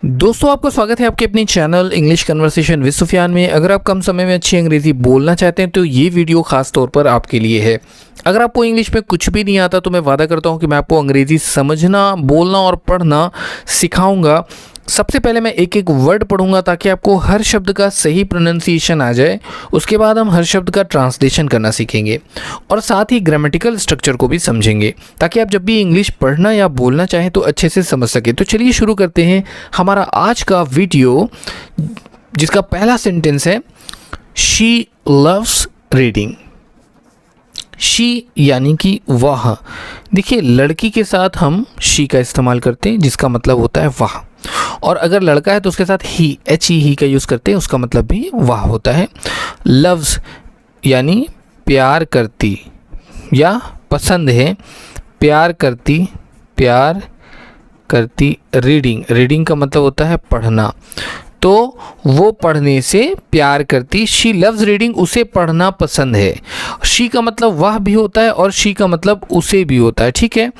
दोस्तों आपका स्वागत है आपके अपने channel English conversation with Sufiyan में। अगर आप कम समय में अच्छी अंग्रेज़ी बोलना चाहते हैं तो ये वीडियो खास तौर पर आपके लिए है। अगर आपको इंग्लिश में कुछ भी नहीं आता तो मैं वादा करता हूँ कि मैं आपको अंग्रेज़ी समझना, बोलना और पढ़ना सिखाऊंगा। सबसे पहले मैं एक एक वर्ड पढ़ूंगा ताकि आपको हर शब्द का सही प्रोनाउंसिएशन आ जाए। उसके बाद हम हर शब्द का ट्रांसलेशन करना सीखेंगे और साथ ही ग्रामेटिकल स्ट्रक्चर को भी समझेंगे ताकि आप जब भी इंग्लिश पढ़ना या बोलना चाहें तो अच्छे से समझ सकें। तो चलिए शुरू करते हैं हमारा आज का वीडियो, जिसका पहला सेंटेंस है शी लव्स रीडिंग। शी यानी कि वह। देखिए, लड़की के साथ हम शी का इस्तेमाल करते हैं जिसका मतलब होता है वह, और अगर लड़का है तो उसके साथ ही, ही का यूज़ करते हैं, उसका मतलब भी वह होता है। लव्स यानी प्यार करती या पसंद है, प्यार करती रीडिंग, रीडिंग का मतलब होता है पढ़ना, तो वो पढ़ने से प्यार करती। शी लव्स रीडिंग, उसे पढ़ना पसंद है। शी का मतलब वह भी होता है और शी का मतलब उसे भी होता है, ठीक है।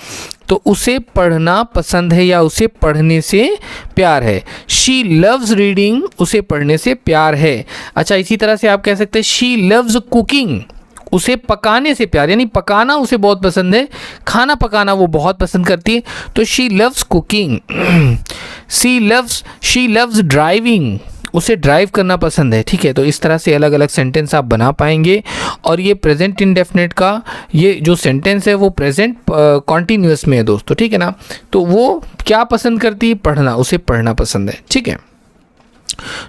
तो उसे पढ़ना पसंद है या उसे पढ़ने से प्यार है। शी लव्स रीडिंग, उसे पढ़ने से प्यार है। अच्छा, इसी तरह से आप कह सकते हैं शी लव्स कुकिंग, उसे पकाने से प्यार, यानी पकाना उसे बहुत पसंद है, खाना पकाना वो बहुत पसंद करती है, तो she loves cooking. She loves driving, उसे ड्राइव करना पसंद है, ठीक है। तो इस तरह से अलग अलग सेंटेंस आप बना पाएंगे। और ये प्रेजेंट इंडेफिनिट का ये जो सेंटेंस है वो प्रेजेंट कॉन्टिन्यूअस में है दोस्तों, ठीक है ना। तो वो क्या पसंद करती है? पढ़ना, उसे पढ़ना पसंद है, ठीक है।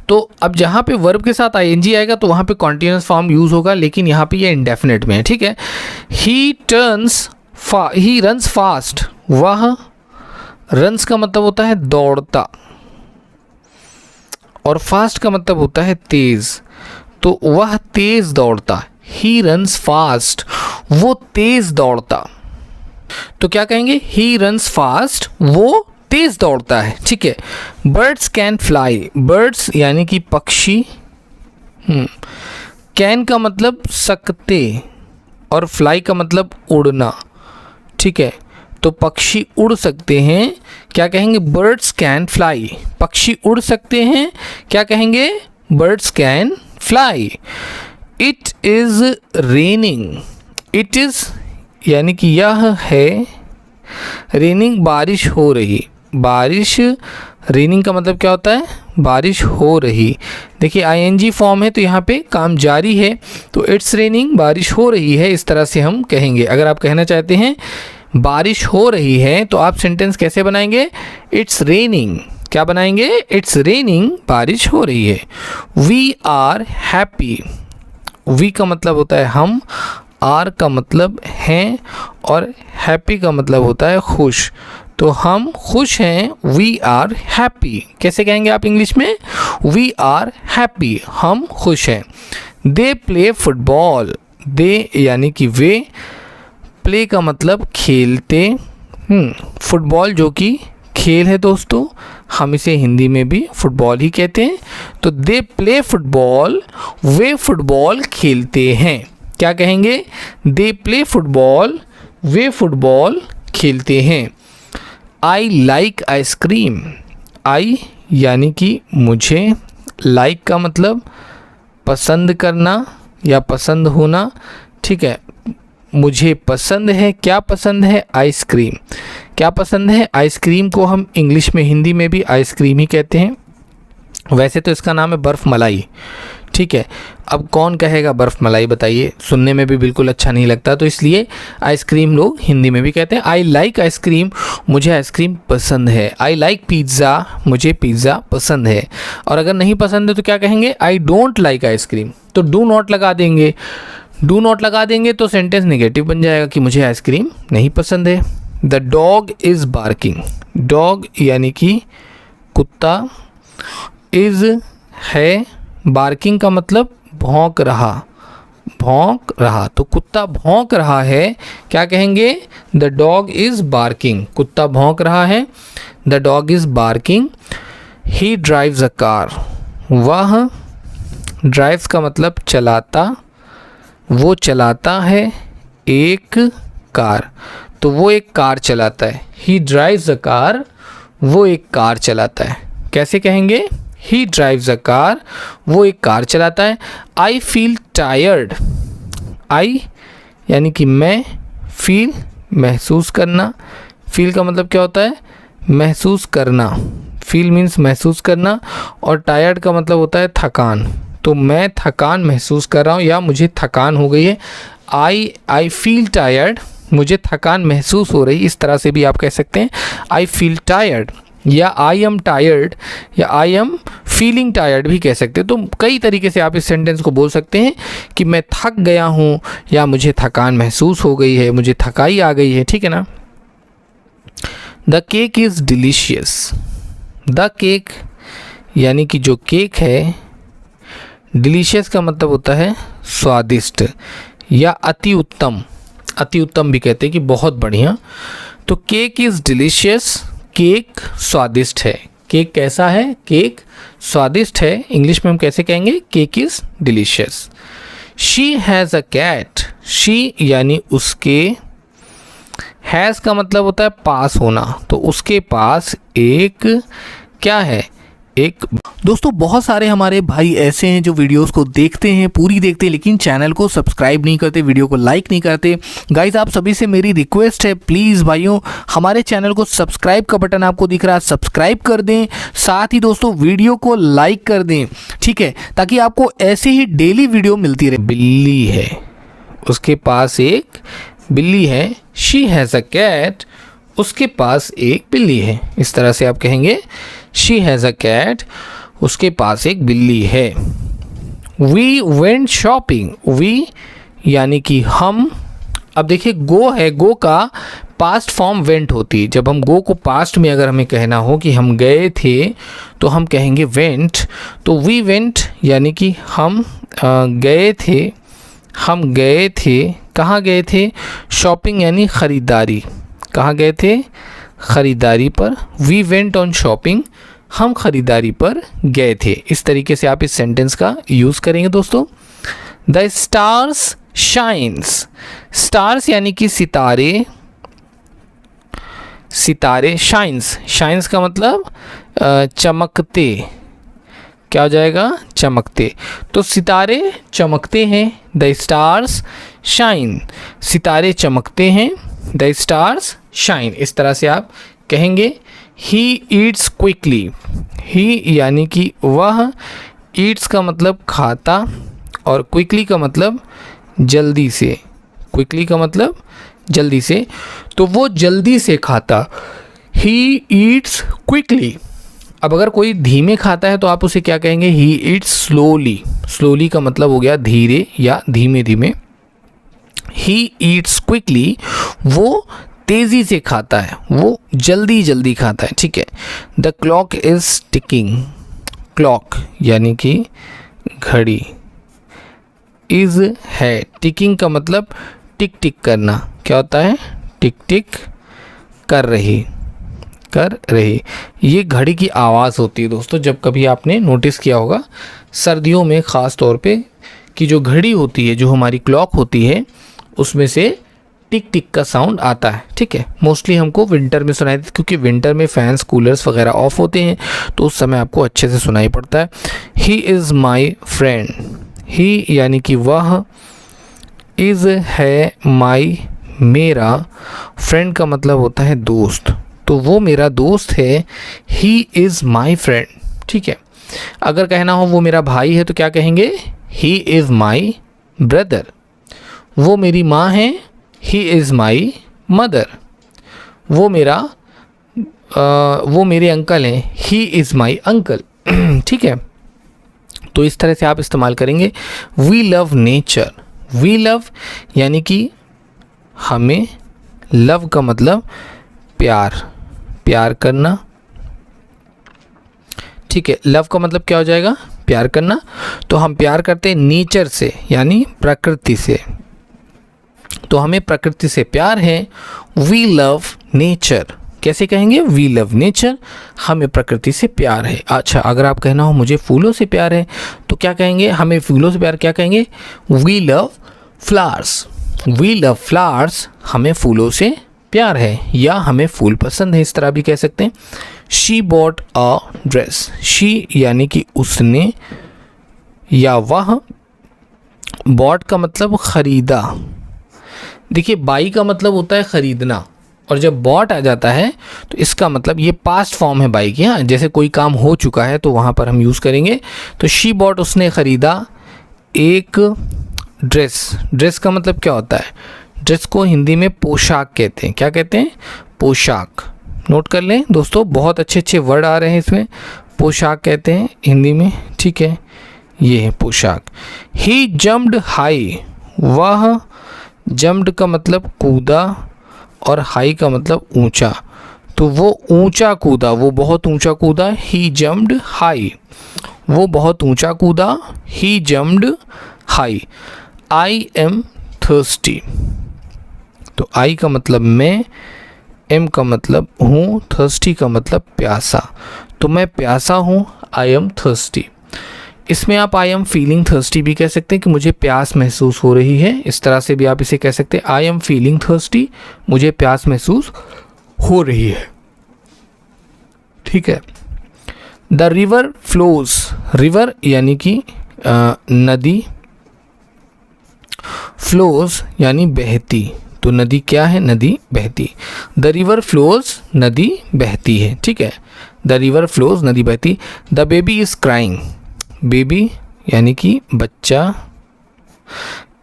तो अब जहाँ पे वर्ब के साथ आईएनजी आएगा तो वहाँ पे कॉन्टिन्यूअस फॉर्म यूज़ होगा, लेकिन यहाँ पे ये इंडेफिनिट में है, ठीक है। ही रन्स फास्ट, वह, रन्स का मतलब होता है दौड़ता और फास्ट का मतलब होता है तेज, तो वह तेज दौड़ता। ही रन्स फास्ट, वो तेज दौड़ता। तो क्या कहेंगे? ही रन्स फास्ट, वो तेज दौड़ता है, ठीक है। बर्ड्स कैन फ्लाई, बर्ड्स यानी कि पक्षी, कैन का मतलब सकते और फ्लाई का मतलब उड़ना, ठीक है। तो पक्षी उड़ सकते हैं, क्या कहेंगे? बर्ड्स कैन फ्लाई, पक्षी उड़ सकते हैं, क्या कहेंगे? Birds can fly. It is raining, it is यानी कि यह है, रेनिंग बारिश हो रही, बारिश, रेनिंग का मतलब क्या होता है? बारिश हो रही। देखिए आईएनजी फॉर्म है तो यहाँ पे काम जारी है, तो इट्स रेनिंग, बारिश हो रही है, इस तरह से हम कहेंगे। अगर आप कहना चाहते हैं बारिश हो रही है तो आप सेंटेंस कैसे बनाएंगे? इट्स रेनिंग, क्या बनाएंगे? इट्स रेनिंग, बारिश हो रही है। वी आर हैप्पी, वी का मतलब होता है हम, आर का मतलब हैं और हैप्पी का मतलब होता है खुश, तो हम खुश हैं। वी आर हैप्पी, कैसे कहेंगे आप इंग्लिश में? वी आर हैप्पी, हम खुश हैं। दे प्ले फुटबॉल, दे यानी कि वे, प्ले का मतलब खेलते, फुटबॉल जो कि खेल है दोस्तों, हम इसे हिंदी में भी फुटबॉल ही कहते हैं। तो they play football, way football खेलते हैं, क्या कहेंगे? They play football, way football खेलते हैं। आई लाइक आइसक्रीम, आई यानी कि मुझे, लाइक का मतलब पसंद करना या पसंद होना, ठीक है। मुझे पसंद है, क्या पसंद है? आइसक्रीम, क्या पसंद है? आइसक्रीम को हम इंग्लिश में, हिंदी में भी आइसक्रीम ही कहते हैं। वैसे तो इसका नाम है बर्फ़ मलाई, ठीक है। अब कौन कहेगा बर्फ़ मलाई, बताइए, सुनने में भी बिल्कुल अच्छा नहीं लगता, तो इसलिए आइसक्रीम लोग हिंदी में भी कहते हैं। आई लाइक आइसक्रीम, मुझे आइसक्रीम पसंद है। आई लाइक पिज़्ज़ा, मुझे पिज़्ज़ा पसंद है। और अगर नहीं पसंद है तो क्या कहेंगे? आई डोंट लाइक आइसक्रीम, तो डू नॉट लगा देंगे। डू नॉट लगा देंगे तो सेंटेंस नेगेटिव बन जाएगा कि मुझे आइसक्रीम नहीं पसंद है। The dog is barking, dog यानी कि कुत्ता, इज़ है, बार्किंग का मतलब भौंक रहा, तो कुत्ता भौंक रहा है, क्या कहेंगे? द डॉग इज़ बार्किंग, कुत्ता भौंक रहा है, the dog is barking. He drives a car, वह, ड्राइव्स का मतलब चलाता, वो चलाता है एक कार, तो वो एक कार चलाता है। ही ड्राइव्स अ कार, वो एक कार चलाता है। कैसे कहेंगे? ही ड्राइव्स अ कार, वो एक कार चलाता है। आई फील टायर्ड, आई यानी कि मैं, फील महसूस करना, फील का मतलब क्या होता है? महसूस करना, फील मीन्स महसूस करना, और टायर्ड का मतलब होता है थकान। तो मैं थकान महसूस कर रहा हूँ या मुझे थकान हो गई है। आई फील टायर्ड, मुझे थकान महसूस हो रही, इस तरह से भी आप कह सकते हैं आई फील टायर्ड, या आई एम टायर्ड, या आई एम फीलिंग टायर्ड भी कह सकते हैं। तो कई तरीके से आप इस सेंटेंस को बोल सकते हैं कि मैं थक गया हूँ या मुझे थकान महसूस हो गई है, मुझे थकाई आ गई है, ठीक है ना। The cake is delicious, the cake यानी कि जो केक है, डिलीशियस का मतलब होता है स्वादिष्ट या अति उत्तम, अति उत्तम भी कहते हैं कि बहुत बढ़िया। तो केक इज़ डिलीशियस, केक स्वादिष्ट है। केक कैसा है? केक स्वादिष्ट है। इंग्लिश में हम कैसे कहेंगे? Cake is delicious. She has a cat, she यानी उसके, हैज़ का मतलब होता है पास होना, तो उसके पास एक क्या है? एक। दोस्तों बहुत सारे हमारे भाई ऐसे हैं जो वीडियोस को देखते हैं, पूरी देखते हैं, लेकिन चैनल को सब्सक्राइब नहीं करते, वीडियो को लाइक नहीं करते। गाइस आप सभी से मेरी रिक्वेस्ट है, प्लीज़ भाइयों हमारे चैनल को सब्सक्राइब का बटन आपको दिख रहा है, सब्सक्राइब कर दें, साथ ही दोस्तों वीडियो को लाइक कर दें, ठीक है, ताकि आपको ऐसे ही डेली वीडियो मिलती रहे। बिल्ली है, उसके पास एक बिल्ली है। शी हैज़ अ कैट, उसके पास एक बिल्ली है। इस तरह से आप कहेंगे शी हैज़ अ कैट, उसके पास एक बिल्ली है। वी वेंट शॉपिंग, वी यानी कि हम। अब देखिए गो है, गो का पास्ट फॉर्म वेंट होती है। जब हम गो को पास्ट में अगर हमें कहना हो कि हम गए थे तो हम कहेंगे वेंट। तो वी वेंट यानी कि हम गए थे, हम गए थे। कहाँ गए थे? शॉपिंग यानी ख़रीदारी। कहाँ गए थे? ख़रीदारी पर। वी वेंट ऑन शॉपिंग, हम ख़रीदारी पर गए थे। इस तरीके से आप इस सेंटेंस का यूज़ करेंगे दोस्तों। द स्टार्स शाइन्स, स्टार्स यानी कि सितारे, सितारे। शाइन्स, शाइन्स का मतलब चमकते, क्या हो जाएगा? चमकते। तो सितारे चमकते हैं, द स्टार्स शाइन, सितारे चमकते हैं, द स्टार्स शाइन। इस तरह से आप कहेंगे। ही ईट्स क्विकली, ही यानी कि वह, ईट्स का मतलब खाता, और क्विकली का मतलब जल्दी से, क्विकली का मतलब जल्दी से, तो वो जल्दी से खाता। He eats quickly. अब अगर कोई धीमे खाता है तो आप उसे क्या कहेंगे? ही ईट्स स्लोली, स्लोली का मतलब हो गया धीरे या धीमे धीमे। ही ईट्स क्विकली, वो तेज़ी से खाता है, वो जल्दी जल्दी खाता है, ठीक है। The clock is ticking, clock यानी कि घड़ी, इज़ है, टिकिंग का मतलब टिक टिक करना, क्या होता है? टिक टिक कर रही, कर रही। ये घड़ी की आवाज़ होती है दोस्तों। जब कभी आपने नोटिस किया होगा सर्दियों में ख़ास तौर पे कि जो घड़ी होती है, जो हमारी क्लॉक होती है, उसमें से टिक टिक का साउंड आता है, ठीक है। मोस्टली हमको विंटर में सुनाई देती है, क्योंकि विंटर में फैंस कूलर्स वगैरह ऑफ होते हैं, तो उस समय आपको अच्छे से सुनाई पड़ता है। ही इज़ माई फ्रेंड, ही यानी कि वह, इज़ है, माई मेरा, फ्रेंड का मतलब होता है दोस्त, तो वो मेरा दोस्त है। ही इज़ माई फ्रेंड, ठीक है। अगर कहना हो वो मेरा भाई है तो क्या कहेंगे? He is my brother. वो मेरी माँ है, ही इज़ माई मदर। वो मेरे अंकल हैं, ही इज़ माई अंकल, ठीक है। तो इस तरह से आप इस्तेमाल करेंगे। We love nature, we love यानी कि हमें, लव का मतलब प्यार, प्यार करना, ठीक है। लव का मतलब क्या हो जाएगा? प्यार करना। तो हम प्यार करते हैं नेचर से यानी प्रकृति से, तो हमें प्रकृति से प्यार है। वी लव नेचर, कैसे कहेंगे? वी लव नेचर, हमें प्रकृति से प्यार है। अच्छा, अगर आप कहना हो मुझे फूलों से प्यार है तो क्या कहेंगे? हमें फूलों से प्यार क्या कहेंगे? We love flowers, we love flowers, हमें फूलों से प्यार है या हमें फूल पसंद है, इस तरह भी कह सकते हैं। She bought a dress, she यानी कि उसने या वह, बॉट का मतलब ख़रीदा। देखिए बाई का मतलब होता है ख़रीदना, और जब बॉट आ जाता है तो इसका मतलब ये पास्ट फॉर्म है बाई की। हाँ, जैसे कोई काम हो चुका है तो वहाँ पर हम यूज़ करेंगे। तो शी बॉट, उसने ख़रीदा एक ड्रेस। ड्रेस का मतलब क्या होता है? ड्रेस को हिंदी में पोशाक कहते हैं। क्या कहते हैं? पोशाक। नोट कर लें दोस्तों, बहुत अच्छे अच्छे वर्ड आ रहे हैं इसमें। पोशाक कहते हैं हिंदी में, ठीक है, ये है पोशाक। ही जम्प्ड हाई, वह, जम्प्ड का मतलब कूदा और हाई का मतलब ऊंचा, तो वो ऊंचा कूदा, वो बहुत ऊंचा कूदा। ही जम्प्ड हाई, वो बहुत ऊंचा कूदा। He jumped high. I am thirsty, तो आई का मतलब मैं, एम का मतलब हूँ, थर्स्टी का मतलब प्यासा, तो मैं प्यासा हूँ। आई एम थर्स्टी। इसमें आप आई एम फीलिंग थर्स्टी भी कह सकते हैं कि मुझे प्यास महसूस हो रही है। इस तरह से भी आप इसे कह सकते हैं, आई एम फीलिंग थर्स्टी, मुझे प्यास महसूस हो रही है। ठीक है। द रिवर फ्लोज, रिवर यानी कि नदी, फ्लोज यानी बहती, तो नदी क्या है? नदी बहती। द रिवर फ्लोज, नदी बहती है। ठीक है, द रिवर फ्लोज, नदी बहती। The baby is crying, baby यानी कि बच्चा,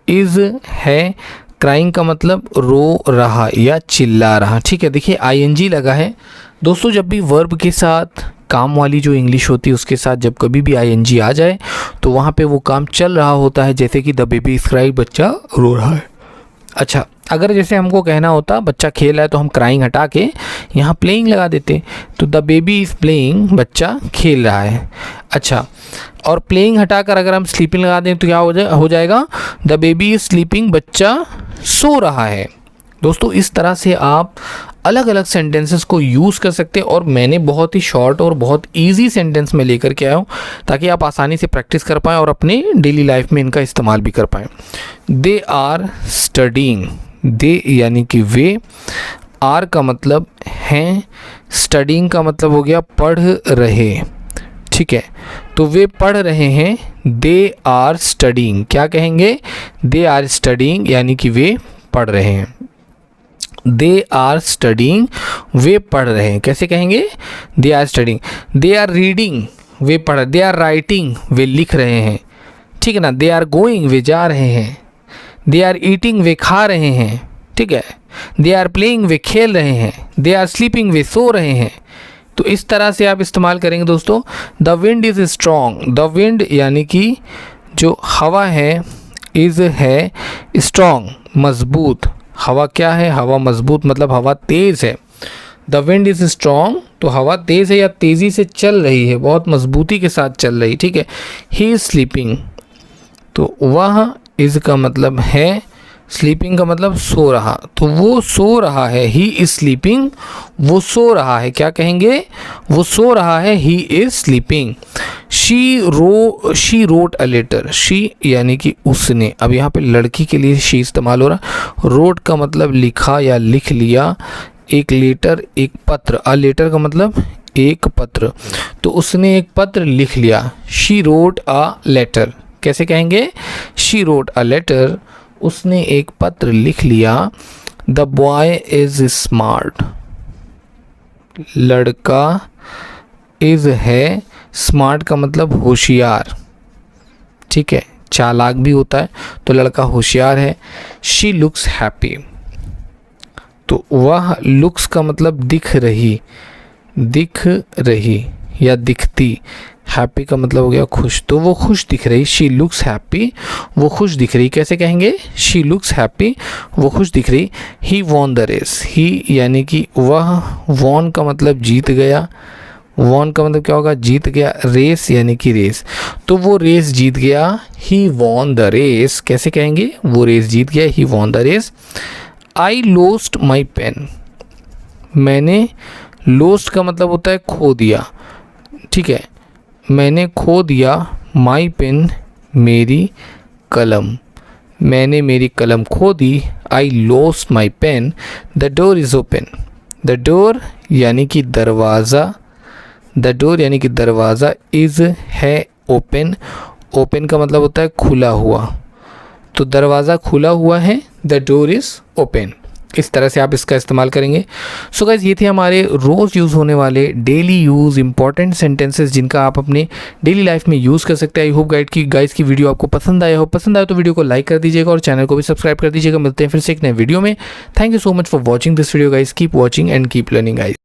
इज़ है, क्राइंग का मतलब रो रहा या चिल्ला रहा। ठीक है, देखिए आईएनजी लगा है दोस्तों। जब भी वर्ब के साथ काम वाली जो इंग्लिश होती है उसके साथ जब कभी भी आईएनजी आ जाए तो वहाँ पे वो काम चल रहा होता है, जैसे कि द बेबी इज़ क्राइंग, बच्चा रो रहा है। अच्छा, अगर जैसे हमको कहना होता बच्चा खेल रहा है तो हम क्राइंग हटा के यहाँ प्लेइंग लगा देते, तो द बेबी इज़ प्लेइंग, बच्चा खेल रहा है। अच्छा, और प्लेइंग हटाकर अगर हम स्लीपिंग लगा दें तो क्या हो जाएगा? द बेबी इज़ स्लीपिंग, बच्चा सो रहा है। दोस्तों इस तरह से आप अलग अलग सेंटेंसेस को यूज़ कर सकते हैं, और मैंने बहुत ही शॉर्ट और बहुत इजी सेंटेंस में लेकर के आया हूँ ताकि आप आसानी से प्रैक्टिस कर पाएँ और अपने डेली लाइफ में इनका इस्तेमाल भी कर पाएँ। दे आर स्टडीइंग, दे यानी कि वे, आर का मतलब हैं, स्टडीइंग का मतलब हो गया पढ़ रहे। ठीक है, तो वे पढ़ रहे हैं। दे आर स्टडीइंग, क्या कहेंगे? दे आर स्टडीइंग यानी कि वे पढ़ रहे हैं। दे आर स्टडीइंग, वे पढ़ रहे हैं। कैसे कहेंगे? They are studying. They are reading, वे पढ़। दे आर राइटिंग, वे लिख रहे हैं। ठीक है ना। दे आर गोइंग, वे जा रहे हैं। दे आर ईटिंग, वे खा रहे हैं। ठीक है। दे आर प्लेइंग, वे खेल रहे हैं। दे आर स्लीपिंग, वे सो रहे हैं। तो इस तरह से आप इस्तेमाल करेंगे दोस्तों। The wind is strong, the wind यानी कि जो हवा है, इज़ है स्ट्रॉन्ग, मजबूत। हवा क्या है? हवा मजबूत मतलब हवा तेज़ है। द विंड इज़ स्ट्रॉन्ग, तो हवा तेज़ है या तेज़ी से चल रही है, बहुत मजबूती के साथ चल रही। ठीक है। ही इज़ स्लीपिंग, तो वह, इज़ का मतलब है, स्लीपिंग का मतलब सो रहा, तो वो सो रहा है। ही इज़ स्लीपिंग, वो सो रहा है। क्या कहेंगे? वो सो रहा है। He is sleeping. She wrote a letter, she यानी कि उसने। अब यहाँ पे लड़की के लिए शी इस्तेमाल हो रहा। रोट का मतलब लिखा या लिख लिया। एक लेटर, एक पत्र। अ लेटर का मतलब एक पत्र, तो उसने एक पत्र लिख लिया। She wrote a letter. कैसे कहेंगे? शी रोट अ लेटर, उसने एक पत्र लिख लिया। द बॉय इज़ स्मार्ट, लड़का, इज़ है, स्मार्ट का मतलब होशियार। ठीक है, चालाक भी होता है, तो लड़का होशियार है। शी लुक्स हैप्पी, तो वह, लुक्स का मतलब दिख रही, दिख रही या दिखती। हैप्पी का मतलब हो गया खुश, तो वो खुश दिख रही। शी लुक्स हैप्पी, वो खुश दिख रही। कैसे कहेंगे? शी लुक्स हैप्पी, वो खुश दिख रही। ही वॉन द रेस, ही यानी कि वह, वॉन का मतलब जीत गया। वॉन का मतलब क्या होगा? जीत गया। रेस यानी कि रेस, तो वो रेस जीत गया। He won the race. कैसे कहेंगे? वो रेस जीत गया। He won the race. I lost my pen, मैंने, लोस्ट का मतलब होता है खो दिया। ठीक है, मैंने खो दिया। माई पेन, मेरी कलम, मैंने मेरी कलम खो दी। I lost my pen. The door is open, the door यानी कि दरवाज़ा, द डोर यानी कि दरवाज़ा, इज़ है ओपन, ओपन का मतलब होता है खुला हुआ, तो दरवाज़ा खुला हुआ है, द डोर इज़ ओपन। इस तरह से आप इसका इस्तेमाल करेंगे। सो गाइज़ ये थे हमारे रोज़ यूज़ होने वाले डेली यूज़ इंपॉर्टेंट सेंटेंसेस जिनका आप अपने डेली लाइफ में यूज़ कर सकते हैं। आई होप गाइस की वीडियो आपको पसंद आया हो। पसंद आया तो वीडियो को लाइक कर दीजिएगा और चैनल को भी सब्सक्राइब कर दीजिएगा। मिलते हैं फिर से एक नए वीडियो में। Thank you so much for watching this video guys. Keep watching and keep learning guys.